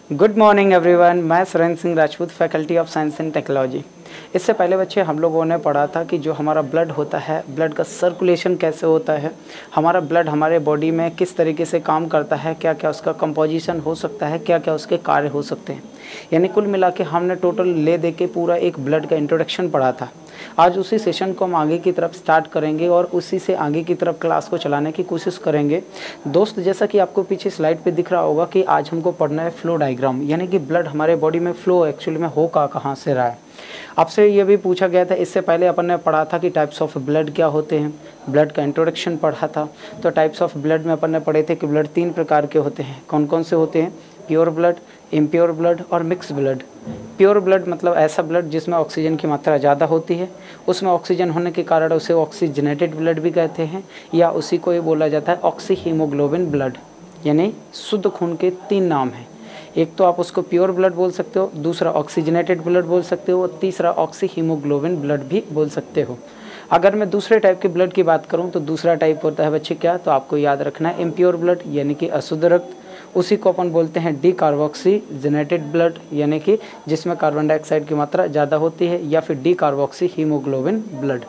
Good morning everyone, मैं Surendra Singh Rajput, faculty of science and technology. इससे पहले बच्चे हम लोगों ने पढ़ा था कि जो हमारा ब्लड होता है, ब्लड का सर्कुलेशन कैसे होता है, हमारा ब्लड हमारे बॉडी में किस तरीके से काम करता है, क्या क्या उसका कंपोजिशन हो सकता है, क्या क्या उसके कार्य हो सकते हैं। यानी कुल मिला के हमने टोटल ले दे के पूरा एक ब्लड का इंट्रोडक्शन पढ़ा था। आज उसी सेशन को हम आगे की तरफ स्टार्ट करेंगे और उसी से आगे की तरफ क्लास को चलाने की कोशिश करेंगे। दोस्त, जैसा कि आपको पीछे स्लाइड पे दिख रहा होगा कि आज हमको पढ़ना है फ्लो डायग्राम, यानी कि ब्लड हमारे बॉडी में फ्लो एक्चुअली में हो कहाँ से रहा है। आपसे ये भी पूछा गया था, इससे पहले अपन ने पढ़ा था कि टाइप्स ऑफ ब्लड क्या होते हैं, ब्लड का इंट्रोडक्शन पढ़ा था। तो टाइप्स ऑफ ब्लड में अपन ने पढ़े थे कि ब्लड 3 प्रकार के होते हैं। कौन कौन से होते हैं? प्योर ब्लड, इम्प्योर ब्लड और मिक्स ब्लड। प्योर ब्लड मतलब ऐसा ब्लड जिसमें ऑक्सीजन की मात्रा ज़्यादा होती है, उसमें ऑक्सीजन होने के कारण उसे ऑक्सीजनेटेड ब्लड भी कहते हैं, या उसी को ये बोला जाता है ऑक्सी हीमोग्लोबिन ब्लड। यानी शुद्ध खून के 3 नाम हैं। एक तो आप उसको प्योर ब्लड बोल सकते हो, दूसरा ऑक्सीजनेटेड ब्लड बोल सकते हो और तीसरा ऑक्सी हीमोग्लोबिन ब्लड भी बोल सकते हो। अगर मैं दूसरे टाइप के ब्लड की बात करूं तो दूसरा टाइप होता है बच्चे क्या, तो आपको याद रखना है इम्प्योर ब्लड यानी कि अशुद्ध रक्त। उसी को अपन बोलते हैं डीकार्बोक्सीजनेटेड ब्लड, यानी कि जिसमें कार्बन डाइऑक्साइड की मात्रा ज़्यादा होती है, या फिर डीकार्बोक्सी हीमोग्लोबिन ब्लड।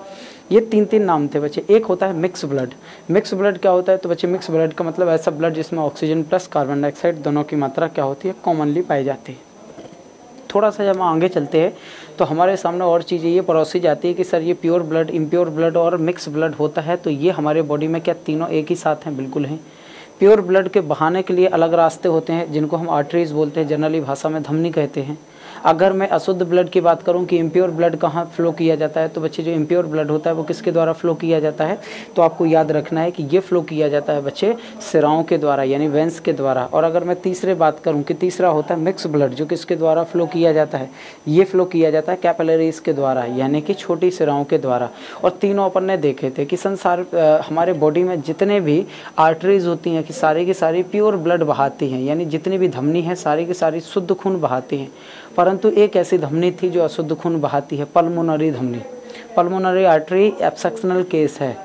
ये 3 नाम थे बच्चे। एक होता है मिक्स ब्लड। मिक्स ब्लड क्या होता है? तो बच्चे मिक्स ब्लड का मतलब ऐसा ब्लड जिसमें ऑक्सीजन प्लस कार्बन डाइऑक्साइड दोनों की मात्रा क्या होती है, कॉमनली पाई जाती है। थोड़ा सा जब हम आगे चलते हैं तो हमारे सामने और चीज़ें ये परोसी जाती है कि सर ये प्योर ब्लड, इम्प्योर ब्लड और मिक्स ब्लड होता है, तो ये हमारे बॉडी में क्या तीनों एक ही साथ हैं? बिल्कुल हैं। प्योर ब्लड के बहाने के लिए अलग रास्ते होते हैं जिनको हम आर्टरीज बोलते हैं, जनरली भाषा में धमनी कहते हैं। अगर मैं अशुद्ध ब्लड की बात करूं कि इम्प्योर ब्लड कहाँ फ्लो किया जाता है, तो बच्चे जो इम्प्योर ब्लड होता है वो किसके द्वारा फ्लो किया जाता है? तो आपको याद रखना है कि ये फ्लो किया जाता है बच्चे सिराओं के द्वारा, यानी वेंस के द्वारा। और अगर मैं तीसरे बात करूं कि तीसरा होता है मिक्स ब्लड, जो किसके द्वारा फ्लो किया जाता है? ये फ्लो किया जाता है कैपिलरीज के द्वारा, यानी कि छोटी सिराओं के द्वारा। और तीनों अपन ने देखे थे कि संसार हमारे बॉडी में जितने भी आर्टरीज होती हैं कि सारी की सारी प्योर ब्लड बहाती हैं, यानी जितनी भी धमनी है सारी की सारी शुद्ध खून बहाती हैं। परंतु एक ऐसी धमनी थी जो अशुद्ध खून बहाती है, पल्मोनरी धमनी। पल्मोनरी आर्टरी एक्सेप्शनल केस है,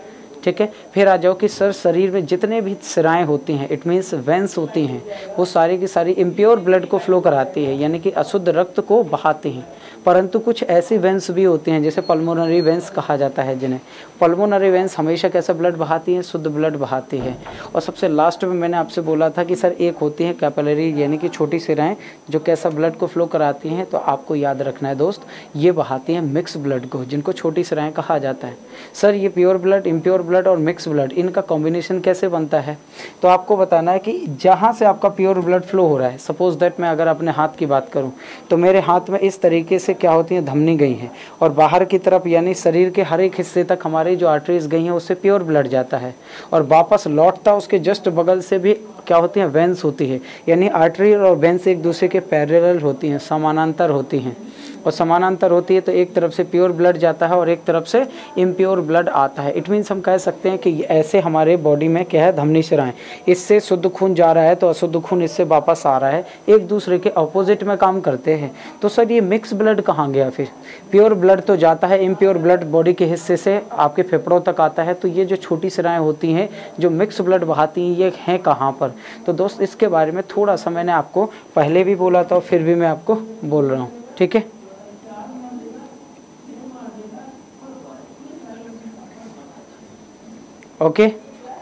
ठीक है। फिर आ जाओ कि सर शरीर में जितने भी सिराएं होती हैं, इट मीन्स वेंस होती हैं, वो सारी की सारी इम्प्योर ब्लड को फ्लो कराती है, यानी कि अशुद्ध रक्त को बहाती हैं। परंतु कुछ ऐसी वेंस भी होती हैं जैसे पल्मोनरी वेंस कहा जाता है, जिन्हें पल्मोनरी वेंस हमेशा कैसा ब्लड बहाती हैं? शुद्ध ब्लड बहाती है। और सबसे लास्ट में मैंने आपसे बोला था कि सर एक होती है कैपिलरी, यानी कि छोटी सिराएं जो कैसा ब्लड को फ्लो कराती हैं, तो आपको याद रखना है दोस्त, ये बहाती हैं मिक्स ब्लड को, जिनको छोटी सिराएं कहा जाता है। सर ये प्योर ब्लड, इम्प्योर ब्लड और मिक्स ब्लड, इनका कॉम्बिनेशन कैसे बनता है? तो आपको बताना है कि जहाँ से आपका प्योर ब्लड फ्लो हो रहा है, सपोज दैट मैं अगर अपने हाथ की बात करूँ तो मेरे हाथ में इस तरीके से क्या होती है, धमनी गई है, और बाहर की तरफ यानी शरीर के हर एक हिस्से तक हमारी जो आर्टरीज गई हैं उससे प्योर ब्लड जाता है, और वापस लौटता उसके जस्ट बगल से भी क्या होती है, वेंस होती है। यानी आर्टरी और वेंस एक दूसरे के पैरेलल होती हैं, समानांतर होती हैं। और समानांतर होती है तो एक तरफ से प्योर ब्लड जाता है और एक तरफ से इम्प्योर ब्लड आता है। इट मीन्स हम कह सकते हैं कि ऐसे हमारे बॉडी में क्या है, धमनी सिराएं, इससे शुद्ध खून जा रहा है तो अशुद्ध खून इससे वापस आ रहा है, एक दूसरे के अपोजिट में काम करते हैं। तो सर ये मिक्स ब्लड कहाँ गया? फिर प्योर ब्लड तो जाता है, इम्प्योर ब्लड बॉडी के हिस्से से आपके फेफड़ों तक आता है, तो ये जो छोटी सिराएं होती हैं जो मिक्स ब्लड बहाती हैं, ये हैं कहाँ पर? तो दोस्त इसके बारे में थोड़ा सा मैंने आपको पहले भी बोला था और फिर भी मैं आपको बोल रहा हूँ, ठीक है। ओके,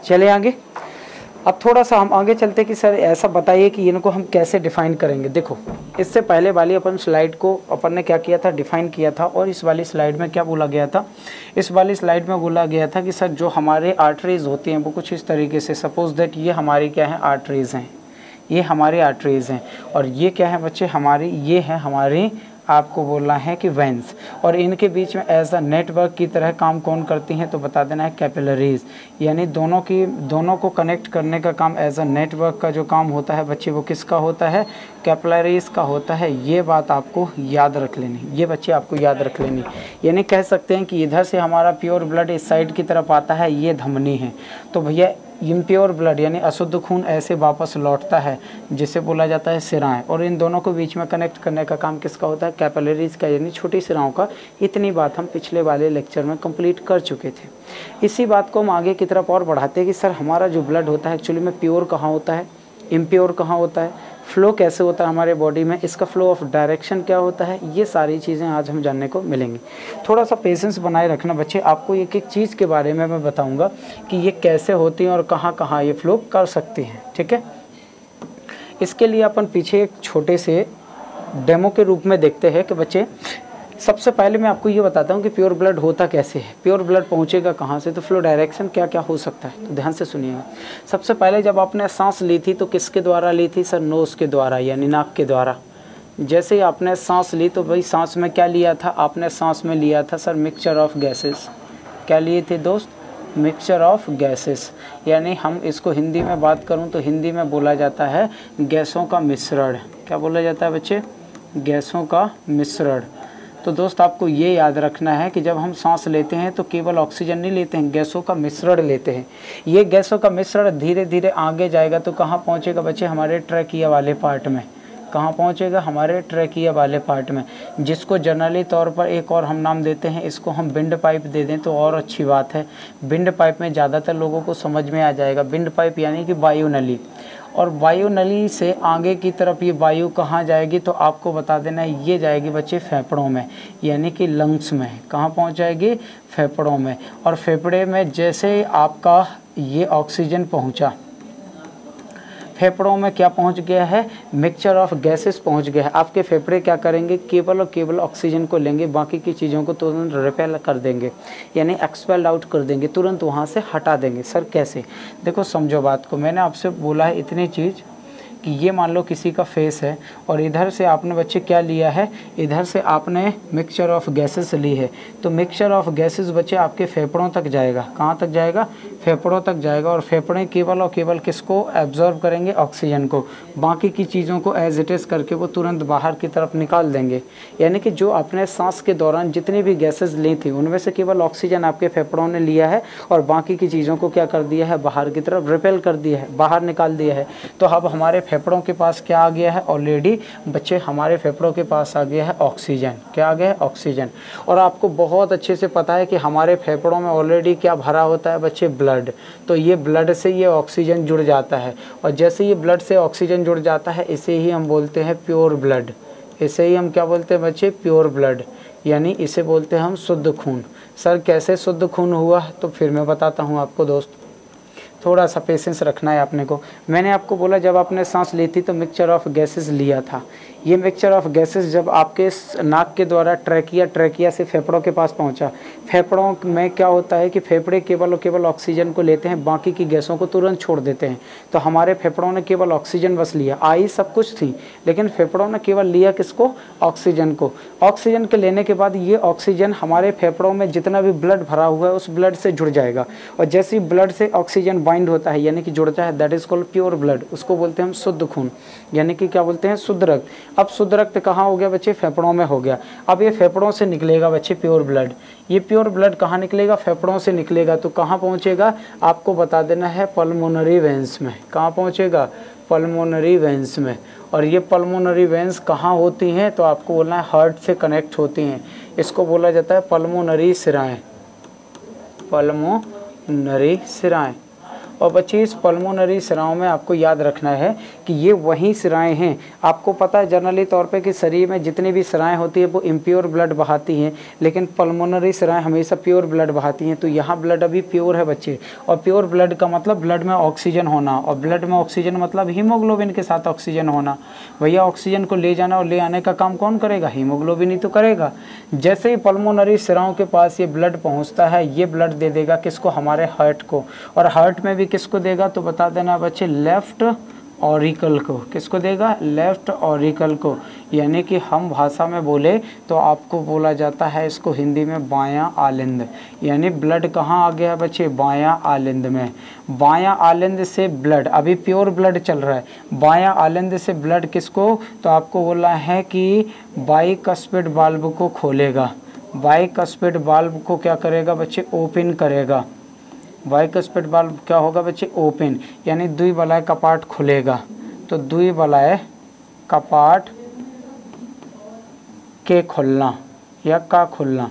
चले आगे। अब थोड़ा सा हम आगे चलते कि सर ऐसा बताइए कि इनको हम कैसे डिफाइन करेंगे। देखो, इससे पहले वाली अपन स्लाइड को अपन ने क्या किया था, डिफाइन किया था, और इस वाली स्लाइड में क्या बोला गया था? इस वाली स्लाइड में बोला गया था कि सर जो हमारे आर्टरीज होती हैं वो कुछ इस तरीके से, सपोज दैट ये हमारी क्या है, आर्टरीज हैं, ये हमारी आर्टरीज हैं, और ये क्या है बच्चे हमारी, ये है हमारी, आपको बोलना है कि वेंस, और इनके बीच में एज अ नेटवर्क की तरह काम कौन करती हैं? तो बता देना है कैपिलरीज, यानी दोनों को कनेक्ट करने का काम एज अ नेटवर्क का जो काम होता है बच्चे वो किसका होता है? कैपिलरीज का होता है। ये बात आपको याद रख लेनी, ये बच्चे आपको याद रख लेनी। यानी कह सकते हैं कि इधर से हमारा प्योर ब्लड इस साइड की तरफ आता है, ये धमनी है, तो भैया इम्प्योर ब्लड यानी अशुद्ध खून ऐसे वापस लौटता है, जिसे बोला जाता है सिराएं, और इन दोनों को बीच में कनेक्ट करने का काम किसका होता है? कैपिलरीज का, यानी छोटी सिराओं का। इतनी बात हम पिछले वाले लेक्चर में कंप्लीट कर चुके थे। इसी बात को हम आगे की तरफ और बढ़ाते हैं कि सर हमारा जो ब्लड होता है एक्चुअली में प्योर कहाँ होता है, इम्प्योर कहाँ होता है, फ्लो कैसे होता है हमारे बॉडी में, इसका फ्लो ऑफ डायरेक्शन क्या होता है, ये सारी चीज़ें आज हम जानने को मिलेंगी। थोड़ा सा पेशेंस बनाए रखना बच्चे, आपको एक एक चीज़ के बारे में मैं बताऊंगा कि ये कैसे होती हैं और कहाँ कहाँ ये फ्लो कर सकती हैं, ठीक है। इसके लिए अपन पीछे एक छोटे से डेमो के रूप में देखते हैं कि बच्चे, सबसे पहले मैं आपको ये बताता हूँ कि प्योर ब्लड होता कैसे है, प्योर ब्लड पहुँचेगा कहाँ से, तो फ्लो डायरेक्शन क्या क्या हो सकता है, तो ध्यान से सुनिएगा। सबसे पहले जब आपने सांस ली थी तो किसके द्वारा ली थी सर, नोज़ के द्वारा यानी नाक के द्वारा। जैसे ही आपने सांस ली तो भाई सांस में क्या लिया था आपने, सांस में लिया था सर मिक्सचर ऑफ गैसेस। क्या लिए थे दोस्त, मिक्सचर ऑफ गैसेस, यानी हम इसको हिंदी में बात करूं तो हिंदी में बोला जाता है गैसों का मिश्रण। क्या बोला जाता है बच्चे, गैसों का मिश्रण। तो दोस्त आपको ये याद रखना है कि जब हम सांस लेते हैं तो केवल ऑक्सीजन नहीं लेते हैं, गैसों का मिश्रण लेते हैं। ये गैसों का मिश्रण धीरे धीरे आगे जाएगा तो कहाँ पहुँचेगा बच्चे, हमारे ट्रैकिया वाले पार्ट में। कहाँ पहुँचेगा, हमारे ट्रैकिया वाले पार्ट में, जिसको जनरली तौर पर एक और हम नाम देते हैं, इसको हम विंड पाइप दे दें तो और अच्छी बात है। विंड पाइप में ज़्यादातर लोगों को समझ में आ जाएगा। विंड पाइप यानी कि वायु नली, और वायु नली से आगे की तरफ ये वायु कहाँ जाएगी, तो आपको बता देना है ये जाएगी बच्चे फेफड़ों में, यानी कि लंग्स में। कहाँ पहुँच जाएगी, फेफड़ों में। और फेफड़े में जैसे आपका ये ऑक्सीजन पहुँचा, फेफड़ों में क्या पहुंच गया है, मिक्सचर ऑफ गैसेस पहुंच गया है। आपके फेफड़े क्या करेंगे, केवल और केवल ऑक्सीजन को लेंगे, बाकी की चीज़ों को तुरंत रिपेल कर देंगे, यानी एक्सपेल आउट कर देंगे, तुरंत वहां से हटा देंगे। सर कैसे, देखो समझो बात को, मैंने आपसे बोला है इतनी चीज़ कि ये मान लो किसी का फेस है और इधर से आपने बच्चे क्या लिया है, इधर से आपने मिक्सचर ऑफ गैसेस ली है, तो मिक्सचर ऑफ गैसेस बच्चे आपके फेफड़ों तक जाएगा। कहाँ तक जाएगा, फेफड़ों तक जाएगा। और फेफड़े केवल और केवल किसको एब्जॉर्ब करेंगे, ऑक्सीजन को, बाकी की चीज़ों को एज इट इज़ करके वो तुरंत बाहर की तरफ निकाल देंगे। यानी कि जो आपने सांस के दौरान जितनी भी गैसेस ली थी उनमें से केवल ऑक्सीजन आपके फेफड़ों ने लिया है और बाकी की चीज़ों को क्या कर दिया है, बाहर की तरफ रिपेल कर दिया है, बाहर निकाल दिया है। तो अब हमारे फेफड़ों के पास क्या आ गया है, ऑलरेडी बच्चे हमारे फेफड़ों के पास आ गया है ऑक्सीजन। क्या आ गया है, ऑक्सीजन। और आपको बहुत अच्छे से पता है कि हमारे फेफड़ों में ऑलरेडी क्या भरा होता है बच्चे, ब्लड। तो ये ब्लड से ये ऑक्सीजन जुड़ जाता है, और जैसे ये ब्लड से ऑक्सीजन जुड़ जाता है इसे ही हम बोलते हैं प्योर ब्लड। इसे ही हम क्या बोलते हैं बच्चे, प्योर ब्लड, यानी इसे बोलते हैं हम शुद्ध खून। सर कैसे शुद्ध खून हुआ, तो फिर मैं बताता हूँ आपको दोस्त, थोड़ा सा पेशेंस रखना है अपने को। मैंने आपको बोला जब आपने सांस ली थी तो मिक्सचर ऑफ गैसेस लिया था। ये मिक्सचर ऑफ गैसेस जब आपके नाक के द्वारा ट्रैकिया से फेफड़ों के पास पहुंचा, फेफड़ों में क्या होता है कि फेफड़े केवल और केवल ऑक्सीजन को लेते हैं, बाकी की गैसों को तुरंत छोड़ देते हैं। तो हमारे फेफड़ों ने केवल ऑक्सीजन बस लिया, आई सब कुछ थी लेकिन फेफड़ों ने केवल लिया किसको, ऑक्सीजन को। ऑक्सीजन के लेने के बाद ये ऑक्सीजन हमारे फेफड़ों में जितना भी ब्लड भरा हुआ है उस ब्लड से जुड़ जाएगा, और जैसे ही ब्लड से ऑक्सीजन बाइंड होता है यानी कि जुड़ता है, that is called pure blood. उसको बोलते हैं हम शुद्ध खून, यानी कि क्या बोलते हैं, शुद्ध रक्त। अब शुद्ध रक्त कहाँ हो गया बच्चे, फेफड़ों में हो गया। अब ये फेफड़ों से निकलेगा बच्चे प्योर ब्लड। ये प्योर ब्लड कहाँ निकलेगा, फेफड़ों से निकलेगा। तो कहाँ पहुँचेगा, आपको बता देना है पल्मोनरी वेंस में। कहाँ पहुँचेगा, पल्मोनरी वेंस में। और ये पल्मोनरी वेंस कहाँ होती हैं, तो आपको बोलना है हार्ट से कनेक्ट होती हैं। इसको बोला जाता है पल्मोनरी सिराएं, पल्मोनरी सिराएं। और बच्चे इस पल्मोनरी सिराओं में आपको याद रखना है कि ये वही सिराएं हैं। आपको पता है जनरली तौर पे कि शरीर में जितनी भी सिराएं होती है वो इम्प्योर ब्लड बहाती हैं, लेकिन पल्मोनरी सिराएं हमेशा प्योर ब्लड बहाती हैं। तो यहाँ ब्लड अभी प्योर है बच्चे, और प्योर ब्लड का मतलब ब्लड में ऑक्सीजन होना, और ब्लड में ऑक्सीजन मतलब हीमोग्लोबिन के साथ ऑक्सीजन होना। भैया ऑक्सीजन को ले जाना और ले आने का काम कौन करेगा, हीमोग्लोबिन ही तो करेगा। जैसे ही पल्मोनरी सिराओं के पास ये ब्लड पहुँचता है, ये ब्लड दे देगा किसको, हमारे हार्ट को। और हार्ट में भी किसको देगा, तो बता देना बच्चे लेफ्ट ऑरिकल को। किसको देगा, लेफ्ट ऑरिकल को। यानी कि हम भाषा में बोले तो आपको बोला जाता है इसको हिंदी में बायां आलिंद। यानी ब्लड कहाँ आ गया बच्चे, बायां आलिंद में। बायां आलिंद से ब्लड, अभी प्योर ब्लड चल रहा है, बायां आलिंद से ब्लड किसको, तो आपको बोलना है कि बाइकस्पिड वाल्व को खोलेगा। बाइकस्पिड वाल्व को क्या करेगा बच्चे, ओपन करेगा। बाइकस्पिड वाल्व क्या होगा बच्चे, ओपन, यानी द्विबलय कपाट खुलेगा। तो द्विबलय कपाट के खुलना या का खुलना।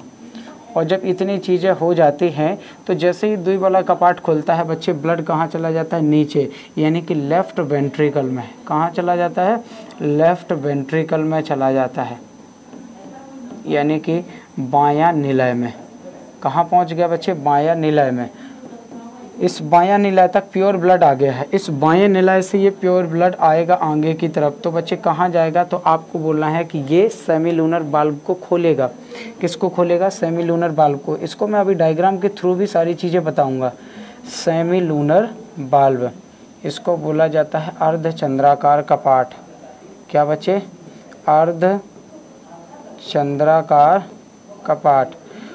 और जब इतनी चीज़ें हो जाती हैं तो जैसे ही दुई वाला कपाट खुलता है बच्चे, ब्लड कहाँ चला जाता है? नीचे, यानी कि लेफ़्ट वेंट्रिकल में। कहाँ चला जाता है? लेफ़्ट वेंट्रिकल में चला जाता है, यानी कि बायां निलय में। कहाँ पहुँच गया बच्चे? बायां निलय में। इस बायां निलय तक प्योर ब्लड आ गया है। इस बाएं निलय से ये प्योर ब्लड आएगा आगे की तरफ, तो बच्चे कहाँ जाएगा? तो आपको बोलना है कि ये सेमीलूनर बाल्ब को खोलेगा। किसको खोलेगा? सेमीलूनर बाल्ब को। इसको मैं अभी डायग्राम के थ्रू भी सारी चीज़ें बताऊंगा। सेमीलूनर बाल्ब, इसको बोला जाता है अर्धचंद्राकार कपाट। क्या बच्चे? अर्धचंद्राकार कपाट।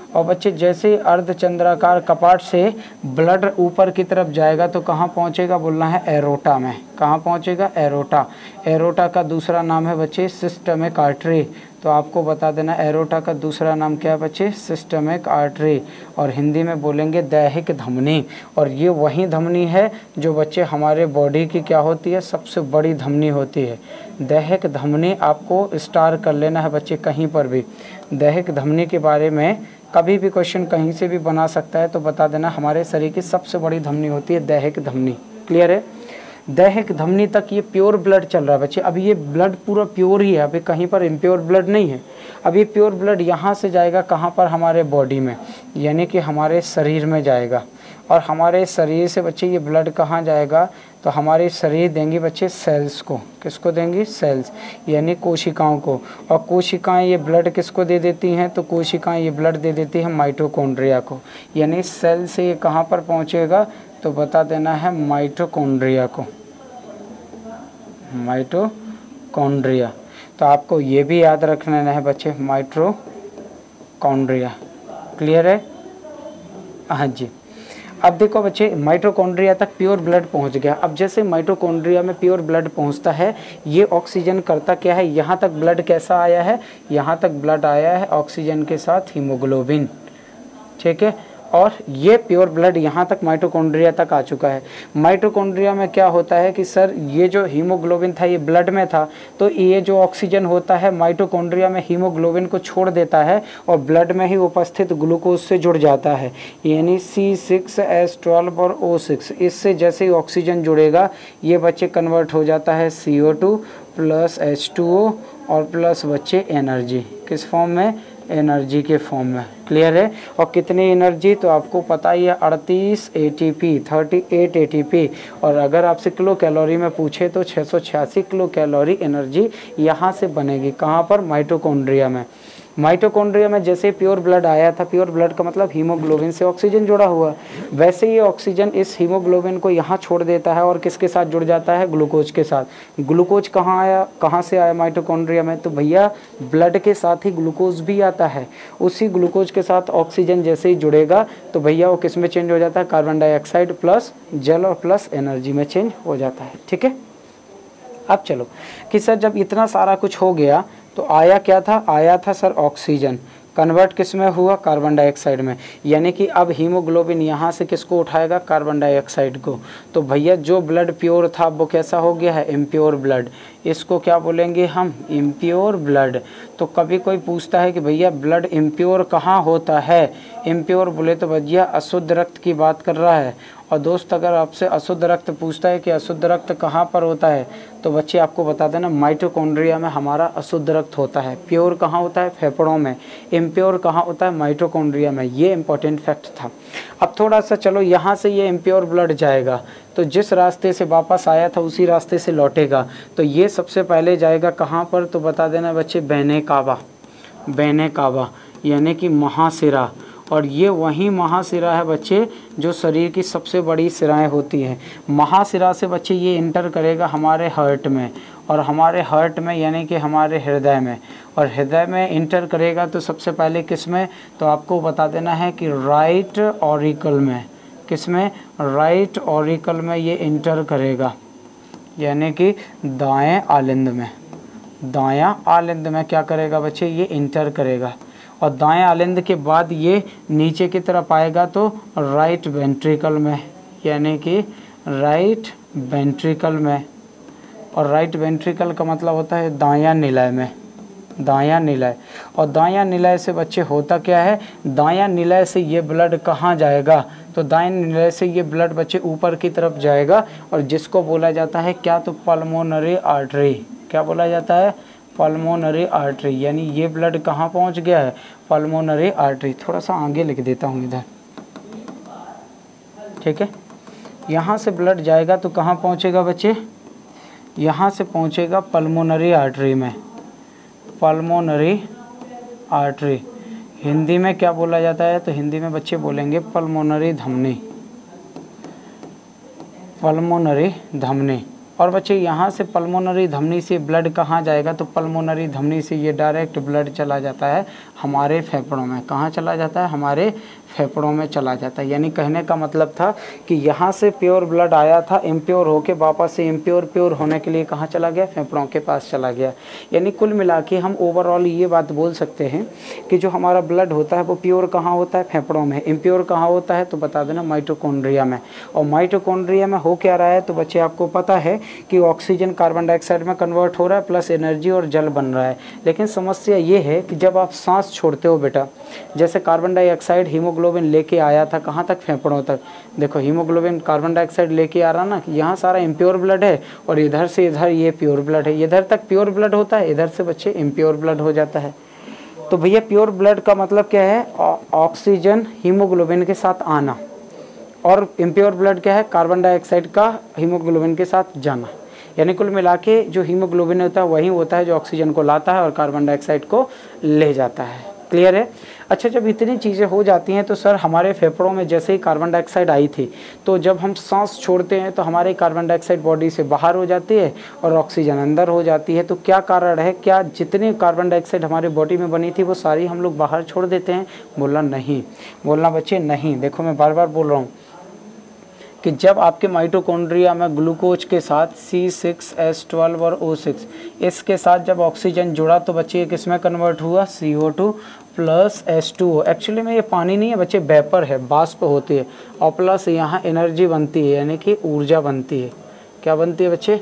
और बच्चे जैसे ही अर्धचंद्राकार कपाट से ब्लड ऊपर की तरफ जाएगा तो कहाँ पहुँचेगा? बोलना है एरोटा में। कहाँ पहुँचेगा? एरोटा। एरोटा का दूसरा नाम है बच्चे सिस्टमिक आर्टरी। तो आपको बता देना एरोटा का दूसरा नाम क्या है बच्चे? Systemic artery. और हिंदी में बोलेंगे दैहिक धमनी। और ये वही धमनी है जो बच्चे हमारे बॉडी की क्या होती है? सबसे बड़ी धमनी होती है। दैहिक धमनी आपको स्टार कर लेना है बच्चे कहीं पर भी। दैहिक धमनी के बारे में कभी भी क्वेश्चन कहीं से भी बना सकता है, तो बता देना हमारे शरीर की सबसे बड़ी धमनी होती है दैहिक धमनी। क्लियर है? दैहिक धमनी तक ये प्योर ब्लड चल रहा है बच्चे। अभी ये ब्लड पूरा प्योर ही है, अभी कहीं पर इम्प्योर ब्लड नहीं है। अभी प्योर ब्लड यहाँ से जाएगा कहाँ पर? हमारे बॉडी में, यानी कि हमारे शरीर में जाएगा। और हमारे शरीर से बच्चे ये ब्लड कहाँ जाएगा? तो हमारे शरीर देंगी बच्चे सेल्स को। किसको देंगी? सेल्स, यानी कोशिकाओं को। और कोशिकाएं ये ब्लड किसको दे देती हैं? तो कोशिकाएं ये ब्लड दे देती हैं माइटोकॉन्ड्रिया को। यानी सेल से ये कहाँ पर पहुँचेगा? तो बता देना है माइटोकॉन्ड्रिया को। माइटोकॉन्ड्रिया। तो आपको ये भी याद रखना है बच्चे, माइटोकॉन्ड्रिया। क्लियर है? हाँ जी। अब देखो बच्चे, माइटोकॉन्ड्रिया तक प्योर ब्लड पहुंच गया। अब जैसे माइटोकॉन्ड्रिया में प्योर ब्लड पहुंचता है, ये ऑक्सीजन करता क्या है? यहाँ तक ब्लड कैसा आया है? यहाँ तक ब्लड आया है ऑक्सीजन के साथ हीमोग्लोबिन। ठीक है? और ये प्योर ब्लड यहाँ तक माइटोकॉन्ड्रिया तक आ चुका है। माइटोकॉन्ड्रिया में क्या होता है कि सर ये जो हीमोग्लोबिन था ये ब्लड में था, तो ये जो ऑक्सीजन होता है माइटोकॉन्ड्रिया में हीमोग्लोबिन को छोड़ देता है और ब्लड में ही उपस्थित ग्लूकोज से जुड़ जाता है, यानी C6H12 और O6। इससे जैसे ही ऑक्सीजन जुड़ेगा ये बच्चे कन्वर्ट हो जाता है CO2 प्लस H2O और प्लस बच्चे एनर्जी। किस फॉर्म में? एनर्जी के फॉर्म में। क्लियर है? और कितनी एनर्जी? तो आपको पता ही है 38 ATP, 38 ATP। और अगर आपसे किलो कैलोरी में पूछे तो 686 किलो कैलोरी एनर्जी यहाँ से बनेगी। कहाँ पर? माइटोकॉन्ड्रिया में। माइटोकॉन्ड्रिया में जैसे प्योर ब्लड आया था, प्योर ब्लड का मतलब हीमोग्लोबिन से ऑक्सीजन जुड़ा हुआ, वैसे ही ऑक्सीजन इस हीमोग्लोबिन को यहाँ छोड़ देता है और किसके साथ जुड़ जाता है? ग्लूकोज के साथ। ग्लूकोज कहाँ आया? कहाँ से आया माइटोकॉन्ड्रिया में? तो भैया ब्लड के साथ ही ग्लूकोज भी आता है। उसी ग्लूकोज के साथ ऑक्सीजन जैसे ही जुड़ेगा तो भैया वो किस में चेंज हो जाता है? कार्बन डाइऑक्साइड प्लस जल और प्लस एनर्जी में चेंज हो जाता है। ठीक है? अब चलो कि सर जब इतना सारा कुछ हो गया तो आया क्या था? आया था सर ऑक्सीजन, कन्वर्ट किस में हुआ? कार्बन डाइऑक्साइड में। यानी कि अब हीमोग्लोबिन यहाँ से किसको उठाएगा? कार्बन डाइऑक्साइड को। तो भैया जो ब्लड प्योर था वो कैसा हो गया है? Impure blood. इसको क्या बोलेंगे हम? Impure blood. तो कभी कोई पूछता है कि भैया ब्लड इम्प्योर कहाँ होता है? इम्प्योर बोले तो भैया अशुद्ध रक्त की बात कर रहा है। और दोस्त अगर आपसे अशुद्ध रक्त पूछता है कि अशुद्ध रक्त कहाँ पर होता है, तो बच्चे आपको बता देना माइटोकॉन्ड्रिया में हमारा अशुद्ध रक्त होता है। प्योर कहाँ होता है? फेफड़ों में। इम्प्योर कहाँ होता है? माइटोकॉन्ड्रिया में। ये इंपॉर्टेंट फैक्ट था। अब थोड़ा सा चलो, यहाँ से ये इम्प्योर ब्लड जाएगा तो जिस रास्ते से वापस आया था उसी रास्ते से लौटेगा। तो ये सबसे पहले जाएगा कहाँ पर? तो बता देना बच्चे वेना कावा। वेना कावा यानी कि महाशिरा। और ये वही महाशिरा है बच्चे जो शरीर की सबसे बड़ी शिराएं होती हैं। महाशिरा से बच्चे ये इंटर करेगा हमारे हार्ट में, और हमारे हार्ट में यानी कि हमारे हृदय में, और हृदय में इंटर करेगा तो सबसे पहले किस में? तो आपको बता देना है कि राइट ऑरिकल में। किस में? राइट ऑरिकल में ये इंटर करेगा, यानी कि दाएं आलिंद में। दायां आलिंद में क्या करेगा बच्चे? ये इंटर करेगा। और दाएं आलिंद के बाद ये नीचे की तरफ आएगा तो राइट वेंट्रिकल में, यानी कि राइट वेंट्रिकल में। और राइट वेंट्रिकल का मतलब होता है दायां निलय में। दायां निलय। और दायां निलय से बच्चे होता क्या है, दायां निलय से ये ब्लड कहाँ जाएगा, तो दाएं निलय से ये ब्लड बच्चे ऊपर की तरफ जाएगा और जिसको बोला जाता है क्या, तो पल्मोनरी आर्टरी। क्या बोला जाता है, पल्मोनरी आर्टरी। यानी ये ब्लड कहाँ पहुँच गया है, पल्मोनरी आर्टरी। थोड़ा सा आगे लिख देता हूँ इधर, ठीक है। यहाँ से ब्लड जाएगा तो कहाँ पहुँचेगा बच्चे, यहाँ से पहुँचेगा पल्मोनरी आर्टरी में। पल्मोनरी आर्टरी हिंदी में क्या बोला जाता है, तो हिंदी में बच्चे बोलेंगे पल्मोनरी धमनी, पल्मोनरी धमनी। और बच्चे यहाँ से पल्मोनरी धमनी से ब्लड कहाँ जाएगा, तो पल्मोनरी धमनी से ये डायरेक्ट ब्लड चला जाता है हमारे फेफड़ों में। कहाँ चला जाता है, हमारे फेफड़ों में चला जाता है। यानी कहने का मतलब था कि यहाँ से प्योर ब्लड आया था, इम्प्योर होके वापस से इम्प्योर प्योर होने के लिए कहाँ चला गया, फेफड़ों के पास चला गया। यानी कुल मिला के हम ओवरऑल ये बात बोल सकते हैं कि जो हमारा ब्लड होता है वो प्योर कहाँ होता है, फेफड़ों में। इम्प्योर कहाँ होता है, तो बता देना माइटोकॉन्ड्रिया में। और माइटोकॉन्ड्रिया में हो क्या रहा है, तो बच्चे आपको पता है कि ऑक्सीजन कार्बन डाइऑक्साइड में कन्वर्ट हो रहा है, प्लस एनर्जी और जल बन रहा है। लेकिन समस्या ये है कि जब आप सांस छोड़ते हो बेटा, जैसे कार्बन डाइऑक्साइड हीमोग्लोबिन लेके आया था कहाँ तक, फेफड़ों तक। देखो हीमोग्लोबिन कार्बन डाइऑक्साइड लेके आ रहा ना, यहाँ सारा इम्प्योर ब्लड है और इधर से इधर ये प्योर ब्लड है। इधर तक प्योर ब्लड होता है, इधर से बच्चे इम्प्योर ब्लड हो जाता है। तो भैया प्योर ब्लड का मतलब क्या है, ऑक्सीजन हीमोग्लोबिन के साथ आना, और इम्प्योर ब्लड क्या है, कार्बन डाइऑक्साइड का हीमोग्लोबिन के साथ जाना। यानी कुल मिला के जो हीमोग्लोबिन होता है वही होता है जो ऑक्सीजन को लाता है और कार्बन डाइऑक्साइड को ले जाता है। क्लियर है। अच्छा, जब इतनी चीज़ें हो जाती हैं तो सर हमारे फेफड़ों में जैसे ही कार्बन डाइऑक्साइड आई थी, तो जब हम सांस छोड़ते हैं तो हमारे कार्बन डाइऑक्साइड बॉडी से बाहर हो जाती है और ऑक्सीजन अंदर हो जाती है। तो क्या कारण है, क्या जितनी कार्बन डाइऑक्साइड हमारी बॉडी में बनी थी वो सारी हम लोग बाहर छोड़ देते हैं? बोलना नहीं, बोलना बच्चे नहीं। देखो मैं बार बार बोल रहा हूँ कि जब आपके माइटोकॉन्ड्रिया में ग्लूकोज के साथ C6H12 और O6 इसके साथ जब ऑक्सीजन जुड़ा तो बच्चे ये किस में कन्वर्ट हुआ, CO2 प्लस H2O। एक्चुअली में ये पानी नहीं है बच्चे, वेपर है, वाष्प होती है। और प्लस यहाँ एनर्जी बनती है, यानी कि ऊर्जा बनती है। क्या बनती है बच्चे,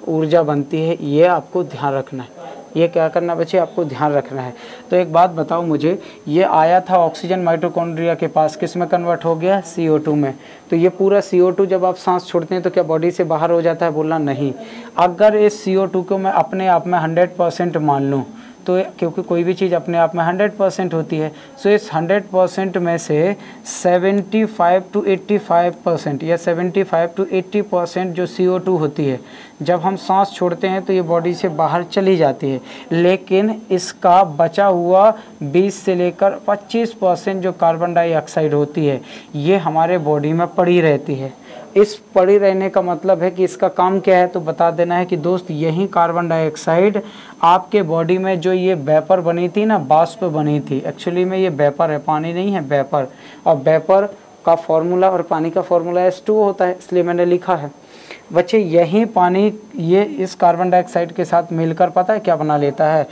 ऊर्जा बनती है। ये आपको ध्यान रखना है, ये क्या करना बच्चे, आपको ध्यान रखना है। तो एक बात बताओ मुझे, ये आया था ऑक्सीजन माइटोकॉन्ड्रिया के पास, किस में कन्वर्ट हो गया, CO2 में। तो ये पूरा CO2 जब आप सांस छोड़ते हैं तो क्या बॉडी से बाहर हो जाता है? बोलना नहीं। अगर इस CO2 को मैं अपने आप में 100% मान लूँ, तो क्योंकि कोई भी चीज़ अपने आप में 100% होती है, सो इस 100% में से 75 to 85% या 75 to 80% जो CO2 होती है, जब हम सांस छोड़ते हैं तो ये बॉडी से बाहर चली जाती है। लेकिन इसका बचा हुआ 20 से लेकर 25% जो कार्बन डाइऑक्साइड होती है, ये हमारे बॉडी में पड़ी रहती है। इस पड़ी रहने का मतलब है कि इसका काम क्या है, तो बता देना है कि दोस्त यही कार्बन डाइऑक्साइड आपके बॉडी में जो ये वेपर बनी थी ना, वाष्प बनी थी, एक्चुअली में ये वेपर है, पानी नहीं है, वेपर। और वेपर का फॉर्मूला और पानी का फॉर्मूला H2O होता है, इसलिए मैंने लिखा है बच्चे। यही पानी ये इस कार्बन डाइऑक्साइड के साथ मिलकर पता है क्या बना लेता है,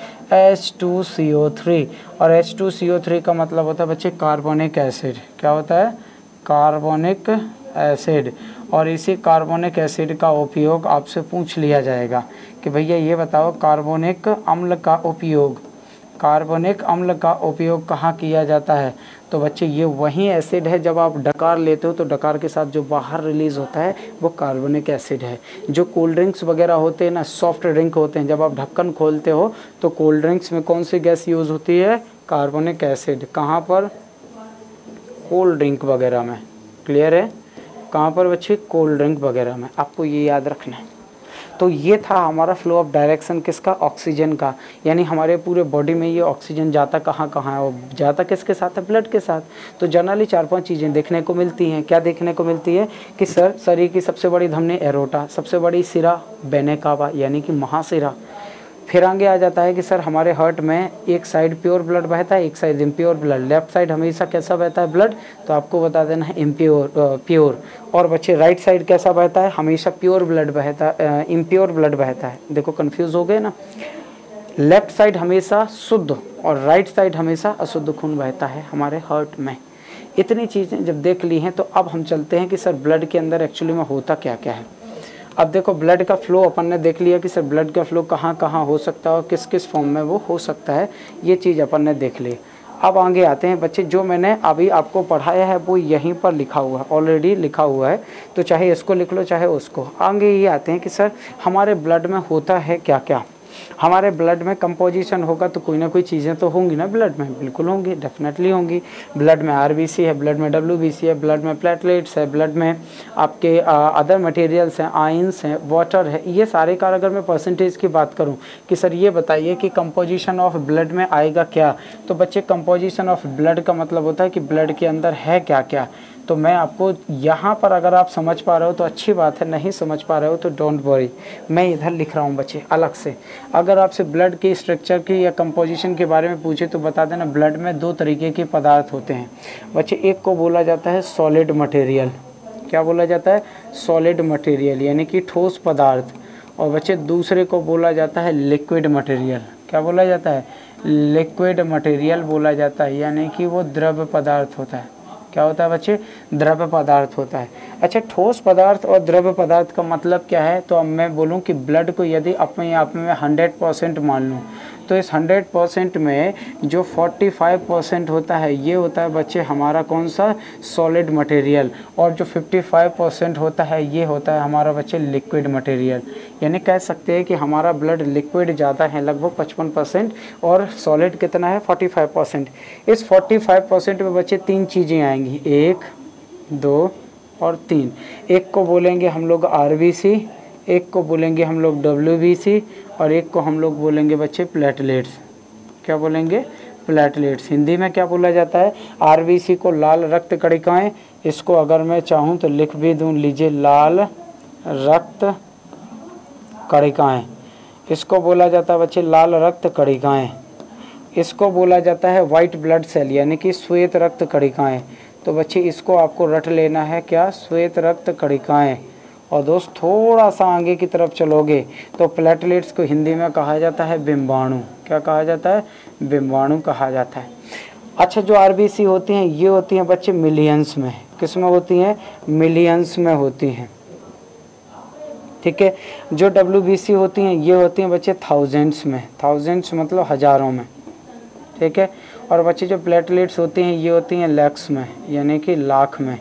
H2CO3। और H2CO3 का मतलब होता है बच्चे कार्बोनिक एसिड। क्या होता है, कार्बोनिक एसिड। और इसी कार्बोनिक एसिड का उपयोग आपसे पूछ लिया जाएगा कि भैया ये बताओ कार्बोनिक अम्ल का उपयोग, कार्बोनिक अम्ल का उपयोग कहाँ किया जाता है? तो बच्चे ये वही एसिड है, जब आप डकार लेते हो तो डकार के साथ जो बाहर रिलीज़ होता है वो कार्बोनिक एसिड है। जो कोल्ड ड्रिंक्स वगैरह होते हैं ना, सॉफ्ट ड्रिंक होते हैं, जब आप ढक्कन खोलते हो तो कोल्ड ड्रिंक्स में कौन सी गैस यूज़ होती है, कार्बोनिक एसिड। कहाँ पर, कोल्ड ड्रिंक वगैरह में। क्लियर है, कहाँ पर बच्चे, कोल्ड ड्रिंक वगैरह में। आपको ये याद रखना है। तो ये था हमारा फ्लो ऑफ डायरेक्शन किसका, ऑक्सीजन का। यानी हमारे पूरे बॉडी में ये ऑक्सीजन जाता कहाँ कहाँ है, और जाता किसके साथ है, ब्लड के साथ। तो जनरली 4-5 चीज़ें देखने को मिलती हैं। क्या देखने को मिलती है कि सर शरीर की सबसे बड़ी धमनी एरोटा, सबसे बड़ी सिरा वेना कावा यानी कि महासिरा। फिर आगे आ जाता है कि सर हमारे हार्ट में एक साइड प्योर ब्लड बहता है, एक side impure blood. Left side हमेशा कैसा बहता है ब्लड, तो आपको बता देना है प्योर। और बच्चे राइट साइड कैसा बहता है, हमेशा प्योर ब्लड बहता है, इम्प्योर ब्लड बहता है। देखो कंफ्यूज हो गए ना, लेफ्ट साइड हमेशा शुद्ध और राइट साइड हमेशा अशुद्ध खून बहता है हमारे हार्ट में। इतनी चीज़ें जब देख ली हैं तो अब हम चलते हैं कि सर ब्लड के अंदर एक्चुअली में होता क्या क्या है। अब देखो ब्लड का फ्लो अपन ने देख लिया कि सर ब्लड का फ्लो कहाँ कहाँ हो सकता है और किस किस फॉर्म में वो हो सकता है, ये चीज़ अपन ने देख ली। अब आगे आते हैं बच्चे, जो मैंने अभी आपको पढ़ाया है वो यहीं पर लिखा हुआ है, ऑलरेडी लिखा हुआ है, तो चाहे इसको लिख लो चाहे उसको। आगे ये आते हैं कि सर हमारे ब्लड में होता है क्या क्या। हमारे ब्लड में कंपोजिशन होगा तो कोई ना कोई चीज़ें तो होंगी ना ब्लड में, बिल्कुल होंगी, डेफिनेटली होंगी। ब्लड में आरबीसी है, ब्लड में डब्ल्यूबीसी है, ब्लड में प्लेटलेट्स है, ब्लड में आपके अदर मटेरियल्स हैं, आयंस हैं, वाटर है, ये सारे का अगर मैं परसेंटेज की बात करूं कि सर ये बताइए कि कंपोजिशन ऑफ ब्लड में आएगा क्या, तो बच्चे कंपोजिशन ऑफ ब्लड का मतलब होता है कि ब्लड के अंदर है क्या क्या। तो मैं आपको यहाँ पर अगर आप समझ पा रहे हो तो अच्छी बात है, नहीं समझ पा रहे हो तो डोंट वरी, मैं इधर लिख रहा हूँ बच्चे अलग से। अगर आपसे ब्लड के स्ट्रक्चर की या कंपोजिशन के बारे में पूछे तो बता देना, ब्लड में दो तरीके के पदार्थ होते हैं बच्चे। एक को बोला जाता है सॉलिड मटेरियल, क्या बोला जाता है, सॉलिड मटेरियल यानी कि ठोस पदार्थ। और बच्चे दूसरे को बोला जाता है लिक्विड मटेरियल, क्या बोला जाता है, लिक्विड मटेरियल बोला जाता है, यानी कि वो द्रव पदार्थ होता है। क्या होता है बच्चे, द्रव्य पदार्थ होता है। अच्छा, ठोस पदार्थ और द्रव्य पदार्थ का मतलब क्या है, तो अब मैं बोलूँ कि ब्लड को यदि अपने आप में 100% मान लूँ तो इस 100% में जो 45% होता है ये होता है बच्चे हमारा कौन सा, सॉलिड मटेरियल, और जो 55% होता है ये होता है हमारा बच्चे लिक्विड मटेरियल। यानी कह सकते हैं कि हमारा ब्लड लिक्विड ज़्यादा है लगभग 55% और सॉलिड कितना है 45%। इस 45% में बच्चे तीन चीज़ें आएंगी, 1, 2 और 3। एक को बोलेंगे हम लोग आरबीसी, एक को बोलेंगे हम लोग डब्ल्यूबीसी और एक को हम लोग बोलेंगे बच्चे प्लेटलेट्स। क्या बोलेंगे, प्लेटलेट्स। हिंदी में क्या बोला जाता है, आरबीसी को लाल रक्त कणिकाएं, इसको अगर मैं चाहूँ तो लिख भी दूँ, लीजिए लाल रक्त कणिकाएं, इसको बोला जाता है बच्चे लाल रक्त कणिकाएं। इसको बोला जाता है वाइट ब्लड सेल यानी कि श्वेत रक्त कणिकाएं। तो बच्चे इसको आपको रट लेना है, क्या, श्वेत रक्त कणिकाएं। और दोस्त थोड़ा सा आगे की तरफ चलोगे तो प्लेटलेट्स को हिंदी में कहा जाता है बिंबाणु। क्या कहा जाता है, बिंबाणु कहा जाता है। अच्छा, जो आरबीसी होती हैं ये होती हैं बच्चे मिलियंस में, किस में होती हैं, मिलियंस में होती हैं, ठीक है। जो डब्ल्यूबीसी होती हैं ये होती हैं बच्चे थाउजेंड्स में, थाउजेंड्स मतलब हज़ारों में, ठीक है। और बच्चे जो प्लेटलेट्स होती हैं ये होती हैं लैक्स में यानी कि लाख में,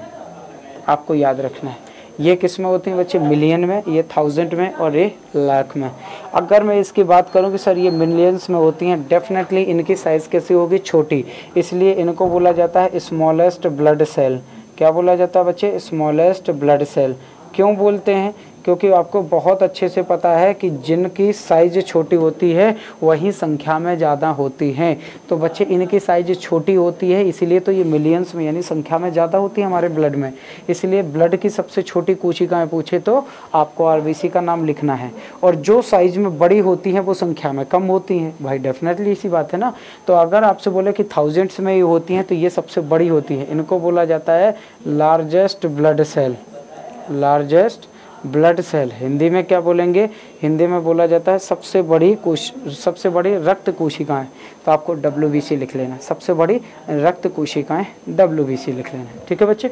आपको याद रखना है। ये किस में होती हैं बच्चे, मिलियन में, ये थाउजेंड में और ये लाख में। अगर मैं इसकी बात करूं कि सर ये मिलियंस में होती हैं, डेफिनेटली इनकी साइज़ कैसी होगी, छोटी, इसलिए इनको बोला जाता है स्मॉलेस्ट ब्लड सेल। क्या बोला जाता है बच्चे, स्मॉलेस्ट ब्लड सेल। क्यों बोलते हैं, क्योंकि आपको बहुत अच्छे से पता है कि जिनकी साइज़ छोटी होती है वही संख्या में ज़्यादा होती हैं। तो बच्चे इनकी साइज़ छोटी होती है इसीलिए तो ये मिलियंस में यानी संख्या में ज़्यादा होती है हमारे ब्लड में। इसलिए ब्लड की सबसे छोटी कोशिकाएं पूछे तो आपको आरबीसी का नाम लिखना है। और जो साइज़ में बड़ी होती हैं वो संख्या में कम होती हैं, भाई डेफिनेटली इसी बात है ना। तो अगर आपसे बोले कि थाउजेंड्स में ये होती हैं तो ये सबसे बड़ी होती है, इनको बोला जाता है largest blood cell, largest blood cell. Hindi में क्या बोलेंगे, हिंदी में बोला जाता है सबसे बड़ी रक्त कोशिकाएं। तो आपको डब्ल्यूबीसी लिख लेना, सबसे बड़ी रक्त कोशिकाएं डब्ल्यूबीसी लिख लेना, ठीक है बच्चे।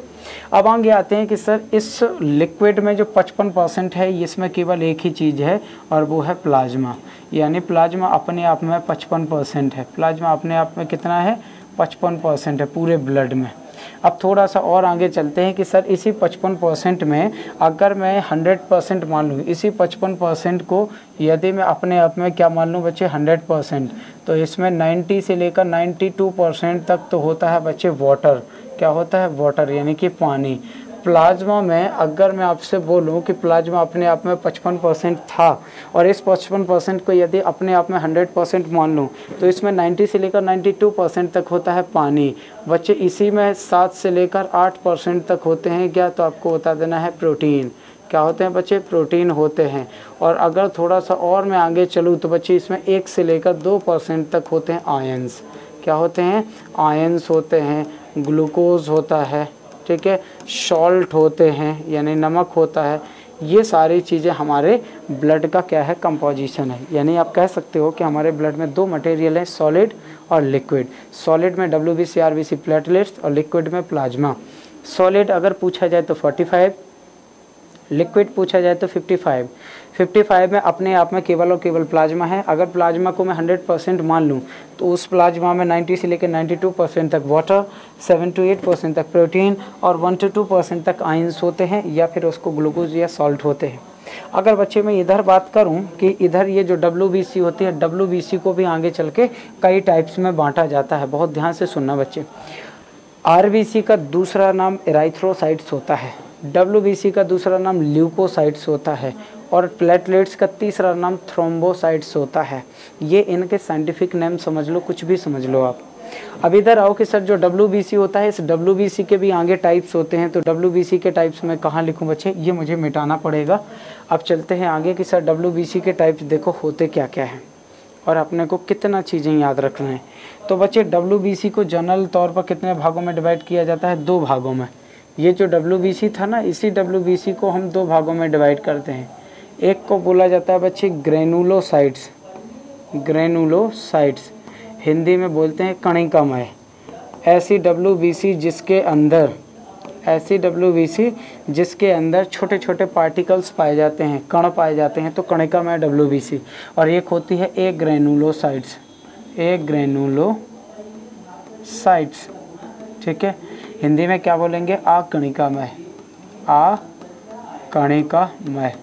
अब आगे आते हैं कि सर इस लिक्विड में जो 55% है इसमें केवल एक ही चीज़ है और वो है प्लाज्मा। यानी प्लाज्मा अपने आप में 55% है, प्लाज्मा अपने आप में कितना है, 55% है पूरे ब्लड में। अब थोड़ा सा और आगे चलते हैं कि सर इसी 55% में अगर मैं 100% मान लूँ, इसी 55% को यदि मैं अपने आप में क्या मान लूँ बच्चे 100%, तो इसमें 90 से लेकर 92% तक तो होता है बच्चे वाटर। क्या होता है, वाटर यानी कि पानी। प्लाज्मा में अगर मैं आपसे बोलूं कि प्लाज्मा अपने आप में 55% था और इस 55% को यदि अपने आप में 100% मान लूं तो इसमें 90 से लेकर 92% तक होता है पानी। बच्चे इसी में 7 से लेकर 8% तक होते हैं क्या, तो आपको बता देना है प्रोटीन। क्या होते हैं बच्चे, प्रोटीन होते हैं। और अगर थोड़ा सा और मैं आगे चलूँ तो बच्चे इसमें 1 से लेकर 2% तक होते हैं आयंस। क्या होते हैं, आयंस होते हैं, ग्लूकोज होता है, ठीक है, सॉल्ट होते हैं यानी नमक होता है। ये सारी चीज़ें हमारे ब्लड का क्या है, कंपोजिशन है। यानी आप कह सकते हो कि हमारे ब्लड में दो मटेरियल है, सॉलिड और लिक्विड। सॉलिड में डब्ल्यूबीसी, आरबीसी, प्लेटलेट्स और लिक्विड में प्लाज्मा। सॉलिड अगर पूछा जाए तो 45, लिक्विड पूछा जाए तो 55 में अपने आप में केवल और केवल प्लाज्मा है। अगर प्लाज्मा को मैं 100% मान लूँ तो उस प्लाज्मा में 90 से लेकर 92% तक वाटर, 7 से 8% तक प्रोटीन और 1 से 2% तक आयंस होते हैं या फिर उसको ग्लूकोज या सॉल्ट होते हैं। अगर बच्चे मैं इधर बात करूं कि इधर ये जो WBC होती है, WBC को भी आगे चल के कई टाइप्स में बांटा जाता है। बहुत ध्यान से सुनना बच्चे। RBC का दूसरा नाम एराइथ्रोसाइट्स होता है, WBC का दूसरा नाम ल्यूकोसाइट्स होता है और प्लेटलेट्स का तीसरा नाम थ्रोम्बोसाइट्स होता है। ये इनके साइंटिफिक नेम समझ लो, कुछ भी समझ लो आप। अब इधर आओ कि सर जो WBC होता है, इस WBC के भी आगे टाइप्स होते हैं, तो WBC के टाइप्स में कहाँ लिखूं बच्चे, ये मुझे मिटाना पड़ेगा। अब चलते हैं आगे कि सर WBC के टाइप्स देखो होते क्या क्या हैं और अपने को कितना चीज़ें याद रखना है। तो बच्चे WBC को जनरल तौर पर कितने भागों में डिवाइड किया जाता है, 2 भागों में। ये जो WBC था ना, इसी WBC को हम 2 भागों में डिवाइड करते हैं। एक को बोला जाता है बच्चे ग्रेनुलोसाइट्स, ग्रेनुलोसाइट्स हिंदी में बोलते हैं कणिकामय। ऐसी WBC जिसके अंदर छोटे छोटे पार्टिकल्स पाए जाते हैं, कण पाए जाते हैं, तो कणिकामय WBC। और एक होती है ए ग्रेनुलोसाइट्स, ठीक है। हिंदी में क्या बोलेंगे, कणिकामय, कणिकामय,